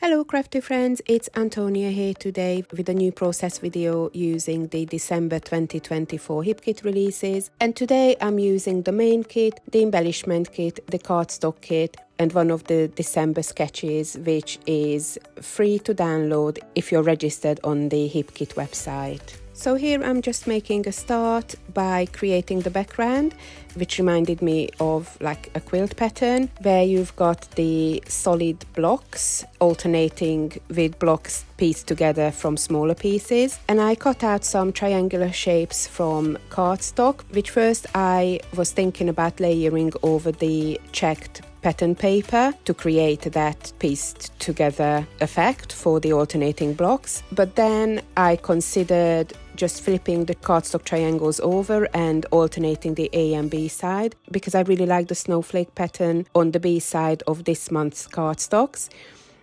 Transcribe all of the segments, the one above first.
Hello crafty friends, it's Antonia here today with a new process video using the December 2024 hip kit releases. And today I'm using the main kit, the embellishment kit, the cardstock kit and one of the December sketches, which is free to download if you're registered on the hip kit website. So here I'm just making a start by creating the background, which reminded me of like a quilt pattern where you've got the solid blocks alternating with blocks pieced together from smaller pieces. And I cut out some triangular shapes from cardstock, which first I was thinking about layering over the checked pattern paper to create that pieced together effect for the alternating blocks. But then I considered just flipping the cardstock triangles over and alternating the A and B side, because I really like the snowflake pattern on the B side of this month's cardstocks.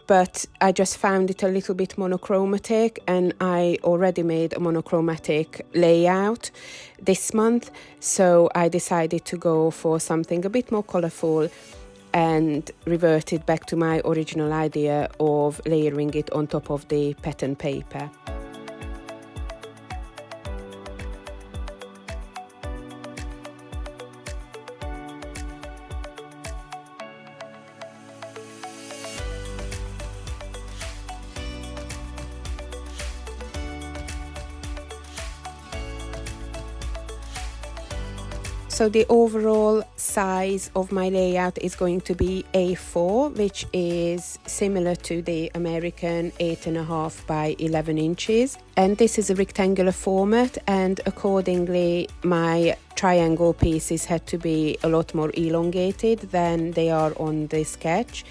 But I just found it a little bit monochromatic, and I already made a monochromatic layout this month, so I decided to go for something a bit more colourful and reverted back to my original idea of layering it on top of the pattern paper. So the overall size of my layout is going to be A4, which is similar to the American 8.5 by 11 inches. And this is a rectangular format, and accordingly my triangle pieces had to be a lot more elongated than they are on the sketch,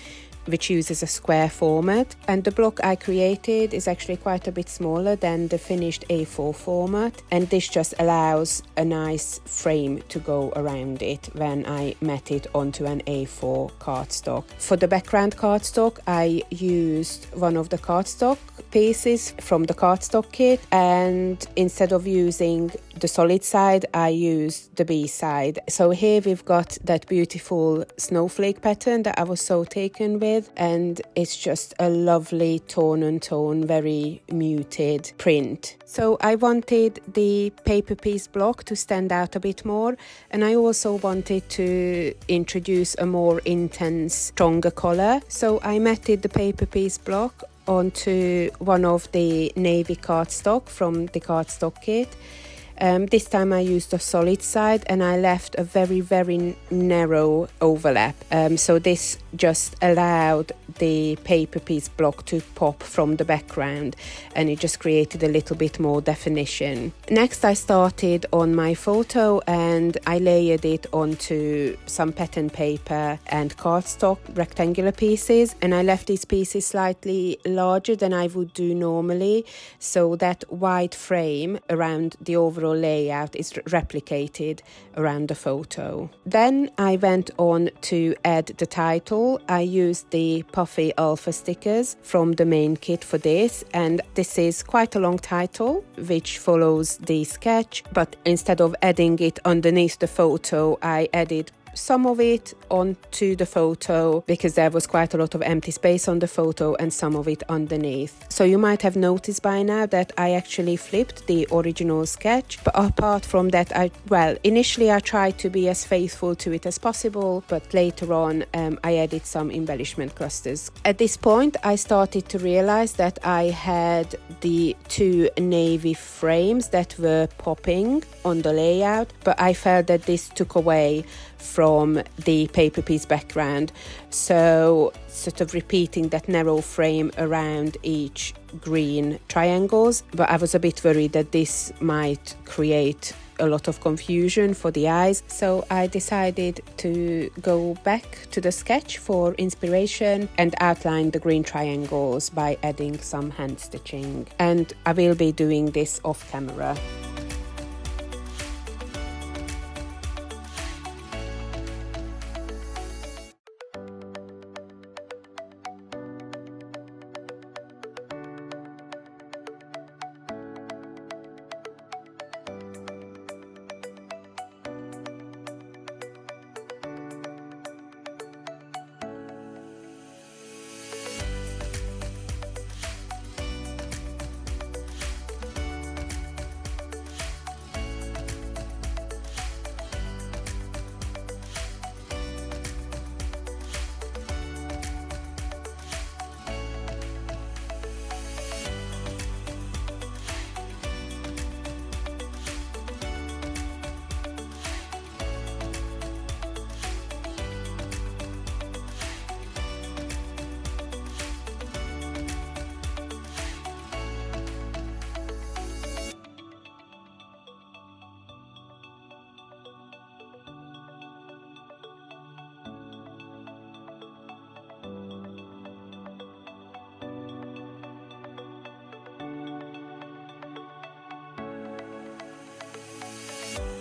which uses a square format. And the block I created is actually quite a bit smaller than the finished A4 format, and this just allows a nice frame to go around it when I mat it onto an A4 cardstock. For the background cardstock, I used one of the cardstock pieces from the cardstock kit, and instead of using the solid side, I used the B side. So here we've got that beautiful snowflake pattern that I was so taken with, and it's just a lovely tone and tone, very muted print. So I wanted the paper piece block to stand out a bit more, and I also wanted to introduce a more intense, stronger color. So I matted the paper piece block onto one of the navy cardstock from the cardstock kit. This time I used a solid side, and I left a very narrow overlap. So this just allowed the paper piece block to pop from the background, and it just created a little bit more definition. Next I started on my photo, and I layered it onto some pattern paper and cardstock rectangular pieces, and I left these pieces slightly larger than I would do normally, so that wide frame around the overall layout is replicated around the photo. Then I went on to add the title. I used the puffy alpha stickers from the main kit for this, and this is quite a long title which follows the sketch, but instead of adding it underneath the photo, I added some of it onto the photo because there was quite a lot of empty space on the photo, and some of it underneath. So you might have noticed by now that I actually flipped the original sketch, but apart from that, initially I tried to be as faithful to it as possible, but later on I added some embellishment clusters. At this point I started to realize that I had the two navy frames that were popping on the layout, but I felt that this took away from the paper piece background, so sort of repeating that narrow frame around each green triangles. But I was a bit worried that this might create a lot of confusion for the eyes, so I decided to go back to the sketch for inspiration and outline the green triangles by adding some hand stitching, and I will be doing this off camera.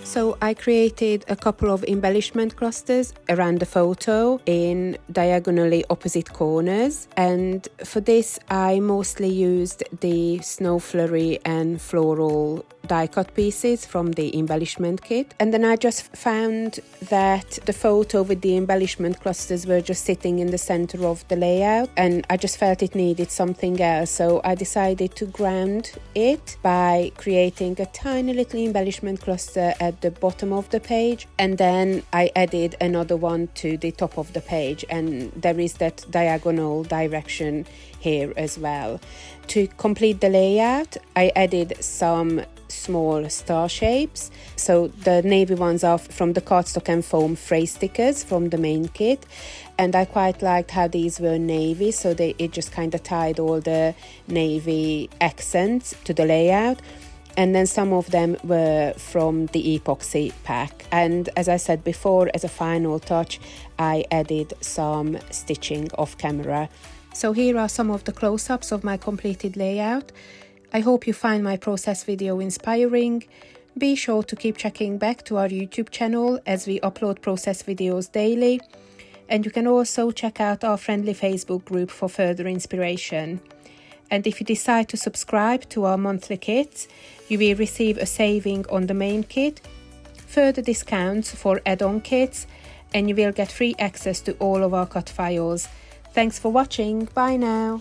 So I created a couple of embellishment clusters around the photo in diagonally opposite corners, and for this I mostly used the snow flurry and floral die cut pieces from the embellishment kit. And then I just found that the photo with the embellishment clusters were just sitting in the center of the layout, and I just felt it needed something else, so I decided to ground it by creating a tiny little embellishment cluster at the bottom of the page, and then I added another one to the top of the page, and there is that diagonal direction here as well. To complete the layout, I added some small star shapes. So the navy ones are from the cardstock and foam phrase stickers from the main kit, and I quite liked how these were navy, so it just kind of tied all the navy accents to the layout. And then some of them were from the epoxy pack, and as I said before, as a final touch I added some stitching off camera. So here are some of the close-ups of my completed layout. I hope you find my process video inspiring. Be sure to keep checking back to our YouTube channel as we upload process videos daily, and you can also check out our friendly Facebook group for further inspiration. And if you decide to subscribe to our monthly kits, you will receive a saving on the main kit, further discounts for add-on kits, and you will get free access to all of our cut files. Thanks for watching, bye now!